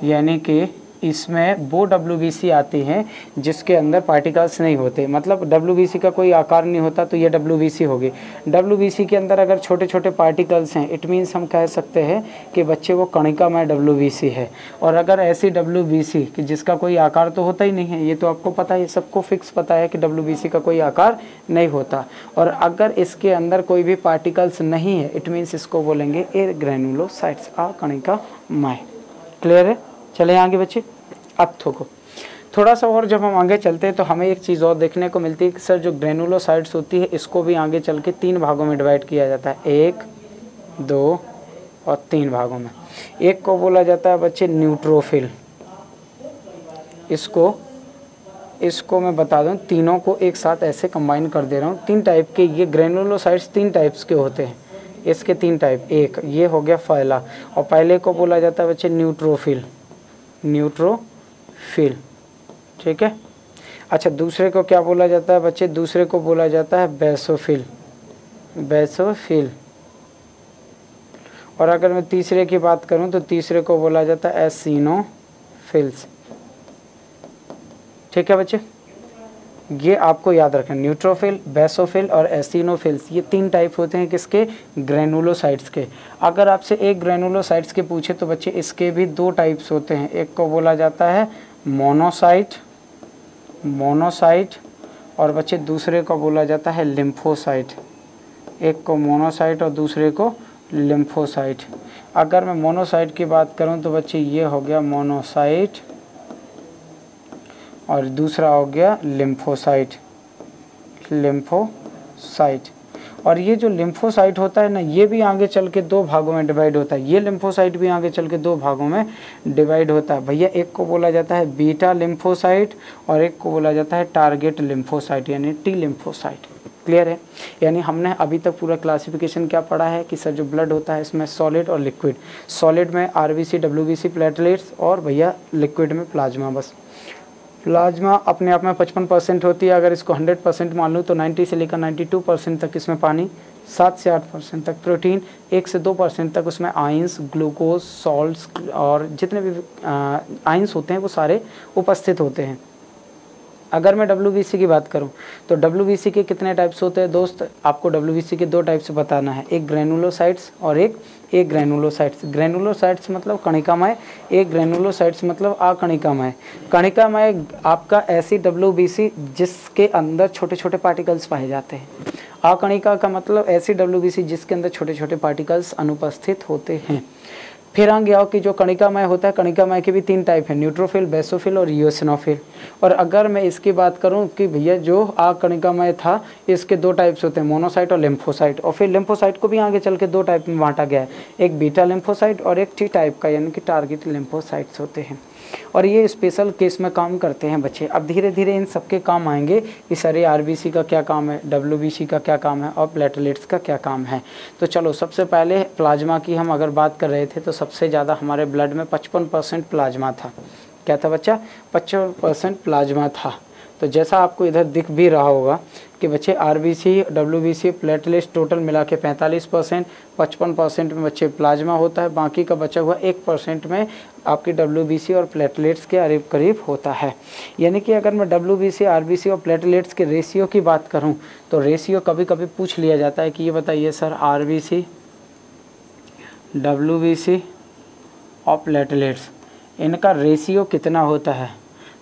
यानी कि इसमें वो WBC आती हैं जिसके अंदर पार्टिकल्स नहीं होते, मतलब WBC का कोई आकार नहीं होता, तो ये WBC होगी। WBC के अंदर अगर छोटे छोटे पार्टिकल्स हैं, इट मीन्स हम कह सकते हैं कि बच्चे वो कणिकामय WBC है। और अगर ऐसी WBC कि जिसका कोई आकार तो होता ही नहीं है, ये तो आपको पता है, सबको फिक्स पता है कि WBC का कोई आकार नहीं होता, और अगर इसके अंदर कोई भी पार्टिकल्स नहीं है, इट मीन्स इसको बोलेंगे ए ग्रेनुलोसाइट्स, कणिकामय। क्लियर है? चले आगे बच्चे। अब थोड़ा सा और जब हम आगे चलते हैं तो हमें एक चीज़ और देखने को मिलती है कि सर जो ग्रेनुलोसाइट्स होती है, इसको भी आगे चल के 3 भागों में डिवाइड किया जाता है, 1, 2 और 3 भागों में। एक को बोला जाता है बच्चे न्यूट्रोफिल। इसको मैं बता दूं, तीनों को एक साथ ऐसे कंबाइन कर दे रहा हूँ। 3 टाइप के ये ग्रेनुलोसाइट्स 3 टाइप्स के होते हैं, इसके 3 टाइप। एक ये हो गया पहला, और पहले को बोला जाता है बच्चे न्यूट्रोफिल, ठीक है। अच्छा, दूसरे को क्या बोला जाता है बच्चे, दूसरे को बोला जाता है बेसोफिल। और अगर मैं तीसरे की बात करूं तो तीसरे को बोला जाता है एसिनोफिल्स। ठीक है बच्चे, ये आपको याद रखना, न्यूट्रोफिल, बेसोफिल और एसिनोफिल्स, ये 3 टाइप होते हैं किसके, ग्रेनुलोसाइट्स के। अगर आपसे एक ग्रेनुलोसाइट्स के पूछे तो बच्चे इसके भी 2 टाइप्स होते हैं। एक को बोला जाता है मोनोसाइट और बच्चे दूसरे को बोला जाता है लिम्फोसाइट। एक को मोनोसाइट और दूसरे को लिम्फोसाइट। अगर मैं मोनोसाइट की बात करूं तो बच्चे ये हो गया मोनोसाइट और दूसरा हो गया लिम्फोसाइट। और ये जो लिम्फोसाइट होता है ना, ये भी आगे चल के 2 भागों में डिवाइड होता है। ये लिम्फोसाइट भी आगे चल के 2 भागों में डिवाइड होता है भैया। एक को बोला जाता है बीटा लिम्फोसाइट और एक को बोला जाता है टारगेट लिम्फोसाइट, यानी T लिम्फोसाइट। क्लियर है? यानी हमने अभी तक पूरा क्लासिफिकेशन क्या पढ़ा है कि सर जो ब्लड होता है इसमें सॉलिड और लिक्विड। सॉलिड में RBC, WBC, प्लेटलेट्स, और भैया लिक्विड में प्लाज्मा। बस प्लाज्मा अपने आप में 55% होती है। अगर इसको 100% मान लूँ तो 90 से लेकर 92% तक इसमें पानी, 7 से 8% तक प्रोटीन, 1 से 2% तक उसमें आयंस, ग्लूकोज, सॉल्ट्स और जितने भी आयंस होते हैं वो सारे उपस्थित होते हैं। अगर मैं WBC की बात करूं तो WBC के कितने टाइप्स होते हैं दोस्त, आपको WBC के 2 टाइप्स बताना है, एक ग्रेनुलोसाइट्स और एक ग्रेनुलोसाइट्स। ग्रेनुलोसाइट्स मतलब कणिकामय, एक ग्रेनुलोसाइट्स मतलब अकणिकामय। कणिकामय आपका ऐसी WBC जिसके अंदर छोटे छोटे पार्टिकल्स पाए जाते हैं। अकणिका का मतलब ऐसी WBC जिसके अंदर छोटे छोटे पार्टिकल्स अनुपस्थित होते हैं। फिर आगे आओ कि जो कणिकामय होता है, कणिकामय के भी 3 टाइप हैं, न्यूट्रोफिल, बेसोफिल और इओसिनोफिल। और अगर मैं इसकी बात करूं कि भैया जो कणिकामय था, इसके 2 टाइप्स होते हैं, मोनोसाइट और लिम्फोसाइट। और फिर लिम्फोसाइट को भी आगे चल के 2 टाइप में बांटा गया है, एक बीटा लिम्फोसाइट और एक T टाइप का, यानी कि टारगेट लिम्फोसाइट्स होते हैं। और ये स्पेशल केस में काम करते हैं बच्चे। अब धीरे धीरे इन सबके काम आएंगे कि सर ये आरबीसी का क्या काम है, डब्ल्यूबीसी का क्या काम है और प्लेटलेट्स का क्या काम है। तो चलो सबसे पहले प्लाज्मा की हम अगर बात कर रहे थे तो सबसे ज़्यादा हमारे ब्लड में 55% प्लाज्मा था। क्या था बच्चा? 55% प्लाज्मा था। तो जैसा आपको इधर दिख भी रहा होगा कि बच्चे आरबीसी, डब्ल्यूबीसी, प्लेटलेट्स टोटल मिला के 45%, 55% में बच्चे प्लाज्मा होता है, बाकी का बचा हुआ 1% में आपकी डब्ल्यूबीसी और प्लेटलेट्स के करीब करीब होता है। यानी कि अगर मैं डब्ल्यूबीसी, आरबीसी और प्लेटलेट्स के रेशियो की बात करूं तो रेशियो कभी कभी पूछ लिया जाता है कि ये बताइए सर आरबीसी, डब्ल्यूबीसी और प्लेटलेट्स इनका रेशियो कितना होता है।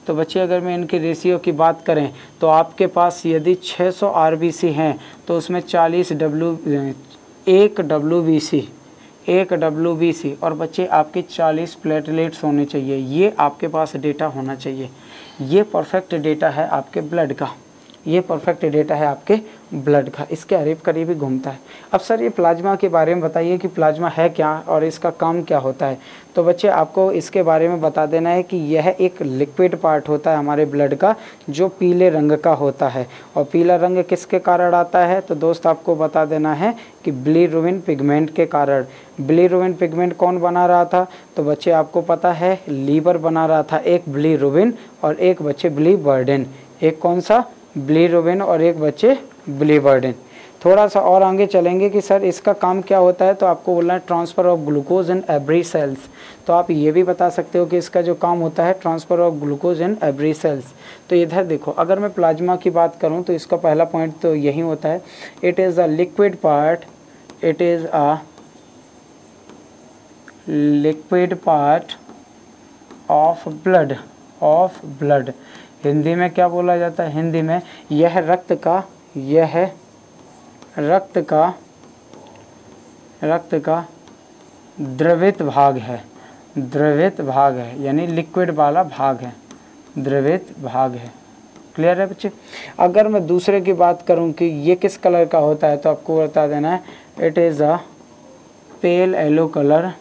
तो बच्चे अगर मैं इनके रेशियो की बात करें तो आपके पास यदि 600 आरबीसी हैं तो उसमें 40 एक डब्ल्यूबीसी और बच्चे आपके 40 प्लेटलेट्स होने चाहिए। ये आपके पास डेटा होना चाहिए। ये परफेक्ट डेटा है आपके ब्लड का, ये परफेक्ट डेटा है आपके ब्लड का, इसके करीब करीब ही घूमता है। अब सर ये प्लाज्मा के बारे में बताइए कि प्लाज्मा है क्या और इसका काम क्या होता है। तो बच्चे आपको इसके बारे में बता देना है कि यह एक लिक्विड पार्ट होता है हमारे ब्लड का जो पीले रंग का होता है। और पीला रंग किसके कारण आता है? तो दोस्त आपको बता देना है कि बिलीरुबिन पिगमेंट के कारण। बिलीरुबिन पिगमेंट कौन बना रहा था? तो बच्चे आपको पता है लीवर बना रहा था, एक बिलीरुबिन और एक बच्चे बिलीवर्डिन। एक कौन सा? बिलीरुबिन और एक बच्चे बिलीवर्डिन। थोड़ा सा और आगे चलेंगे कि सर इसका काम क्या होता है, तो आपको बोलना है transfer of glucose in every cells. तो आप ये भी बता सकते हो कि इसका जो काम होता है transfer of glucose in every cells. तो इधर देखो, अगर मैं प्लाज्मा की बात करूं तो इसका पहला पॉइंट तो यही होता है, it is a liquid part, it is a liquid part of blood. Hindi में क्या बोला जाता है? हिंदी में यह रक्त का द्रवित भाग है, यानी लिक्विड वाला भाग है, द्रवित भाग है। क्लियर है बच्चे? अगर मैं दूसरे की बात करूं कि ये किस कलर का होता है तो आपको बता देना है, it is a pale yellow colour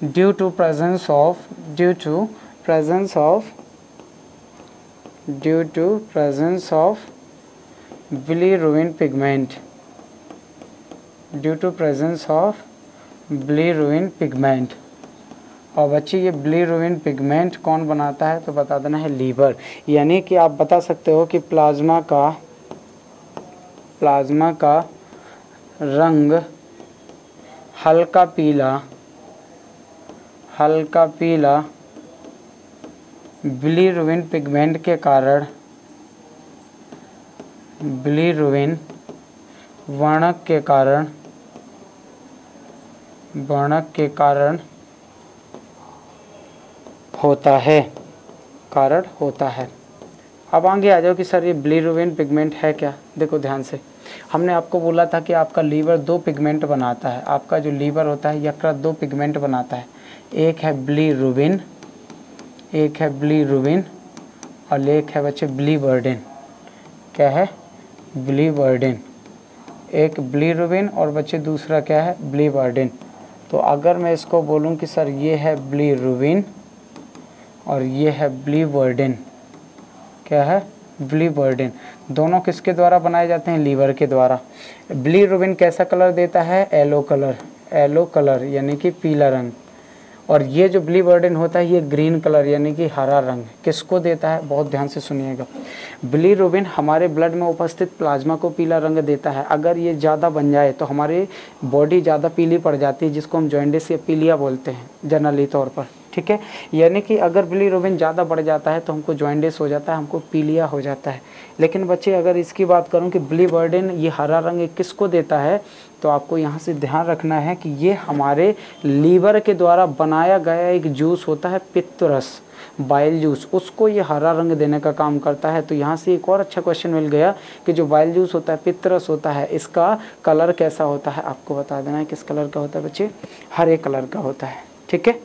due to presence of bilirubin pigment। और बच्चे ये बिलीरुबिन पिगमेंट कौन बनाता है? तो बता देना है लीवर। यानी कि आप बता सकते हो कि प्लाज्मा का रंग हल्का पीला बिलीरुबिन पिगमेंट के कारण, बिलीरुबिन वर्णक के कारण होता है। अब आगे आ जाओ कि सर ये बिलीरुबिन पिगमेंट है क्या। देखो ध्यान से, हमने आपको बोला था कि आपका लीवर 2 पिगमेंट बनाता है। आपका जो लीवर होता है यकृत 2 पिगमेंट बनाता है, एक है बिलीरुबिन और एक है बच्चे बिलीवर्डिन। क्या है? बिलीवर्डिन। एक बिलीरुबिन और बच्चे दूसरा क्या है? बिलीवर्डिन। तो अगर मैं इसको बोलूं कि सर ये है बिलीरुबिन और ये है बिलीवर्डिन, क्या है? बिलीवर्डिन। दोनों किसके द्वारा बनाए जाते हैं? लीवर के द्वारा। बिलीरुबिन कैसा कलर देता है? येलो कलर यानी कि पीला रंग। और ये जो बिलीवर्डिन होता है ये ग्रीन कलर यानी कि हरा रंग किसको देता है? बहुत ध्यान से सुनिएगा। बिलीरुबिन हमारे ब्लड में उपस्थित प्लाज्मा को पीला रंग देता है। अगर ये ज़्यादा बन जाए तो हमारी बॉडी ज़्यादा पीली पड़ जाती है, जिसको हम जॉन्डिस या पीलिया बोलते हैं जनरली तौर पर। ठीक है, यानी कि अगर बिलीरुबिन ज़्यादा बढ़ जाता है तो हमको जॉन्डिस हो जाता है, हमको पीलिया हो जाता है। लेकिन बच्चे अगर इसकी बात करूं कि बिलीवर्डिन ये हरा रंग किसको देता है, तो आपको यहाँ से ध्यान रखना है कि ये हमारे लीवर के द्वारा बनाया गया एक जूस होता है पित्तरस, बाइल जूस, उसको ये हरा रंग देने का काम करता है। तो यहाँ से एक और अच्छा क्वेश्चन मिल गया कि जो बाइल जूस होता है, पित्तरस होता है, इसका कलर कैसा होता है? आपको बता देना है किस कलर का होता है बच्चे? हरे कलर का होता है। ठीक है,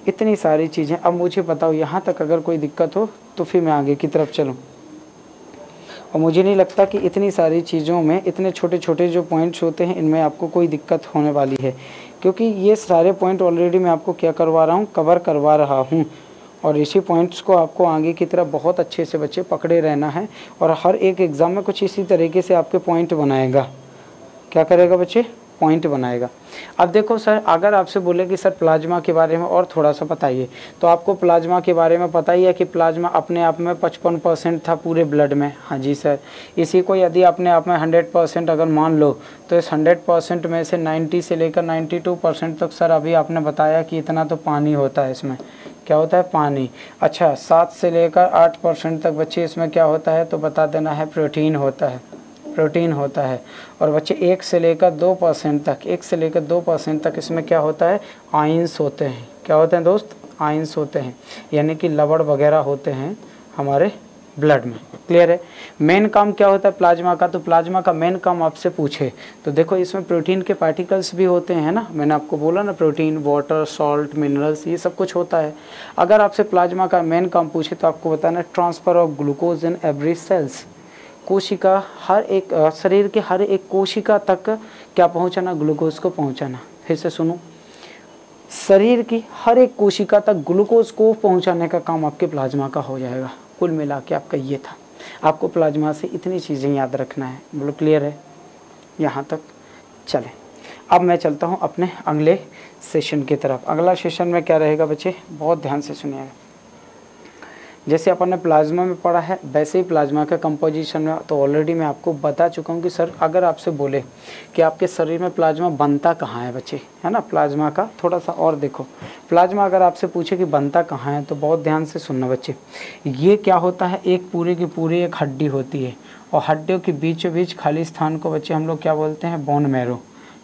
इतनी सारी चीज़ें। अब मुझे बताओ यहाँ तक अगर कोई दिक्कत हो तो फिर मैं आगे की तरफ चलूँ। और मुझे नहीं लगता कि इतनी सारी चीज़ों में इतने छोटे छोटे जो पॉइंट्स होते हैं इनमें आपको कोई दिक्कत होने वाली है, क्योंकि ये सारे पॉइंट ऑलरेडी मैं आपको क्या करवा रहा हूँ, कवर करवा रहा हूँ। और इसी पॉइंट्स को आपको आगे की तरफ बहुत अच्छे से बच्चे पकड़े रहना है, और हर एक एग्ज़ाम में कुछ इसी तरीके से आपके पॉइंट बनाएगा। क्या करेगा बच्चे? पॉइंट बनाएगा। अब देखो सर, अगर आपसे बोले कि सर प्लाज्मा के बारे में और थोड़ा सा बताइए, तो आपको प्लाज्मा के बारे में पता ही है कि प्लाज्मा अपने आप में 55% था पूरे ब्लड में। हाँ जी सर। इसी को यदि अपने आप में 100% अगर मान लो, तो इस 100% में से 90 से लेकर 92% तक सर अभी आपने बताया कि इतना तो पानी होता है इसमें। क्या होता है? पानी। अच्छा, 7 से लेकर 8% तक बच्चे इसमें क्या होता है, तो बता देना है प्रोटीन होता है, प्रोटीन होता है। और बच्चे 1 से लेकर 2% तक, 1 से लेकर 2% तक इसमें क्या होता है? आयंस होते हैं। क्या होते हैं दोस्त? आयंस होते हैं, यानी कि लवण वगैरह होते हैं हमारे ब्लड में। क्लियर है? मेन काम क्या होता है प्लाज्मा का? तो प्लाज्मा का मेन काम आपसे पूछे तो देखो इसमें प्रोटीन के पार्टिकल्स भी होते हैं ना, मैंने आपको बोला ना, प्रोटीन, वाटर, सॉल्ट, मिनरल्स, ये सब कुछ होता है। अगर आपसे प्लाज्मा का मेन काम पूछे तो आपको बताना transfer of glucose in every cells. कोशिका, हर एक शरीर के हर एक कोशिका तक क्या पहुंचाना? ग्लूकोज को पहुंचाना। फिर से सुनो, शरीर की हर एक कोशिका तक ग्लूकोज को पहुंचाने का काम आपके प्लाज्मा का हो जाएगा। कुल मिला के आपका ये था। आपको प्लाज्मा से इतनी चीज़ें याद रखना है। बोलो क्लियर है यहाँ तक? चलें, अब मैं चलता हूँ अपने अगले सेशन की तरफ। अगला सेशन में क्या रहेगा बच्चे? बहुत ध्यान से सुनिएगा। जैसे अपन ने प्लाज्मा में पढ़ा है, वैसे ही प्लाज्मा का कंपोजिशन में तो ऑलरेडी मैं आपको बता चुका हूँ कि सर अगर आपसे बोले कि आपके शरीर में प्लाज्मा बनता कहाँ है बच्चे, है ना, प्लाज्मा का थोड़ा सा और देखो। प्लाज्मा अगर आपसे पूछे कि बनता कहाँ है, तो बहुत ध्यान से सुनना बच्चे। ये क्या होता है? एक पूरे की पूरी एक हड्डी होती है, और हड्डियों के बीचों बीच खाली स्थान को बच्चे हम लोग क्या बोलते हैं? Bone marrow.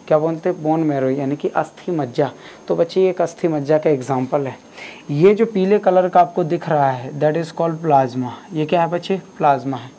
क्या बोलते हैं? बोन मैरो, यानी कि अस्थि मज्जा। तो बच्चे ये एक अस्थि मज्जा का एग्जाम्पल है। ये जो पीले कलर का आपको दिख रहा है, दैट इज़ कॉल्ड प्लाज्मा। ये क्या है बच्चे? प्लाज्मा है।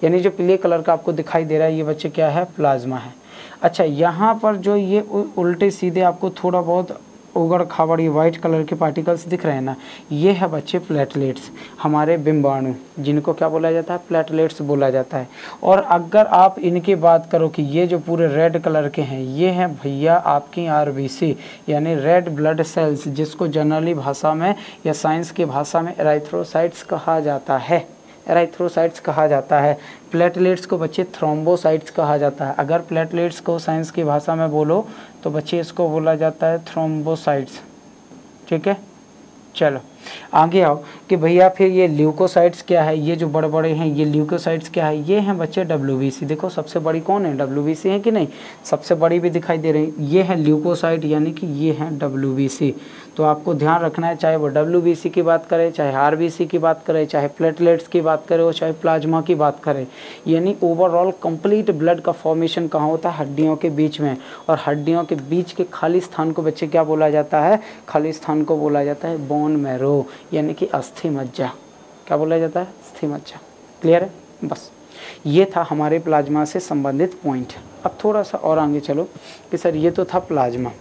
यानी जो पीले कलर का आपको दिखाई दे रहा है, ये बच्चे क्या है? प्लाज्मा है। अच्छा, यहाँ पर जो ये उल्टे सीधे आपको थोड़ा बहुत उगड़ खाबड़ ये वाइट कलर के पार्टिकल्स दिख रहे हैं ना, ये है बच्चे प्लेटलेट्स, हमारे बिंबाणु, जिनको क्या बोला जाता है? प्लेटलेट्स बोला जाता है। और अगर आप इनकी बात करो कि ये जो पूरे रेड कलर के हैं, ये हैं भैया आपकी आरबीसी, यानी रेड ब्लड सेल्स, जिसको जनरली भाषा में या साइंस की भाषा में एराइथ्रोसाइट्स कहा जाता है। एराइथ्रोसाइट्स कहा जाता है। प्लेटलेट्स को बच्चे थ्रोम्बोसाइट्स कहा जाता है। अगर प्लेटलेट्स को साइंस की भाषा में बोलो तो बच्चे इसको बोला जाता है थ्रोम्बोसाइट्स। ठीक है, चलो आगे आओ कि भैया फिर ये ल्यूकोसाइट्स क्या है? ये जो बड़े बड़े हैं ये ल्यूकोसाइट्स क्या है? ये हैं बच्चे डब्ल्यूबीसी। देखो सबसे बड़ी कौन है? डब्ल्यूबीसी है कि नहीं? सबसे बड़ी भी दिखाई दे रही। ये है ल्यूकोसाइट, यानी कि ये हैं डब्ल्यूबीसी। तो आपको ध्यान रखना है, चाहे वो डब्ल्यूबीसी की बात करें, चाहे आरबीसी की बात करें, चाहे प्लेटलेट्स की बात करें, और चाहे प्लाज्मा की बात करें, यानी ओवरऑल कंप्लीट ब्लड का फॉर्मेशन कहाँ होता है? हड्डियों के बीच में। और हड्डियों के बीच के खाली स्थान को बच्चे क्या बोला जाता है? खाली स्थान को बोला जाता है बोन मैरो, यानी कि अस्थि मज्जा। क्या बोला जाता है? अस्थि मज्जा। क्लियर है? बस ये था हमारे प्लाज्मा से संबंधित पॉइंट। अब थोड़ा सा और आगे चलो कि सर ये तो था प्लाज्मा,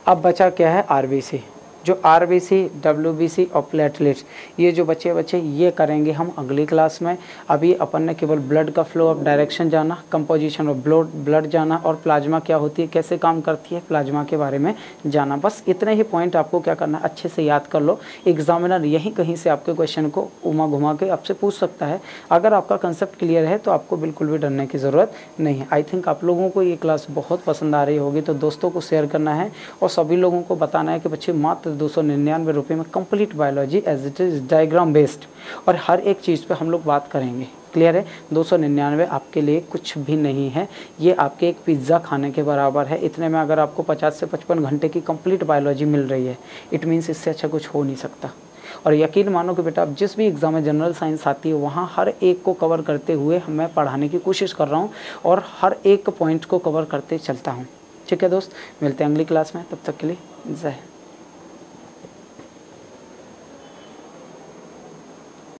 अब बचा क्या है? आरबीसी। जो आरबीसी, डब्ल्यूबीसी और प्लेटलेट्स, ये जो बच्चे ये करेंगे हम अगली क्लास में। अभी अपन ने केवल ब्लड का फ्लो ऑफ डायरेक्शन जाना, कंपोजिशन ऑफ ब्लड जाना, और प्लाज्मा क्या होती है, कैसे काम करती है, प्लाज्मा के बारे में जाना। बस इतने ही पॉइंट आपको क्या करना है? अच्छे से याद कर लो। एग्जामिनर यहीं कहीं से आपके क्वेश्चन को घुमा के आपसे पूछ सकता है। अगर आपका कंसेप्ट क्लियर है तो आपको बिल्कुल भी डरने की ज़रूरत नहीं है। आई थिंक आप लोगों को ये क्लास बहुत पसंद आ रही होगी, तो दोस्तों को शेयर करना है और सभी लोगों को बताना है कि बच्चे मात्र 299 रुपये में complete biology as it is diagram based, और हर एक चीज़ पे हम लोग बात करेंगे। क्लियर है? 299 आपके लिए कुछ भी नहीं है, ये आपके एक पिज़्ज़ा खाने के बराबर है। इतने में अगर आपको 50 से 55 घंटे की कंप्लीट बायोलॉजी मिल रही है, इट मीन्स इससे अच्छा कुछ हो नहीं सकता। और यकीन मानो कि बेटा, आप जिस भी एग्ज़ाम में जनरल साइंस आती है वहाँ हर एक को कवर करते हुए मैं पढ़ाने की कोशिश कर रहा हूँ, और हर एक पॉइंट को कवर करते चलता हूँ। ठीक है दोस्त, मिलते हैं अगली क्लास में, तब तक के लिए जय।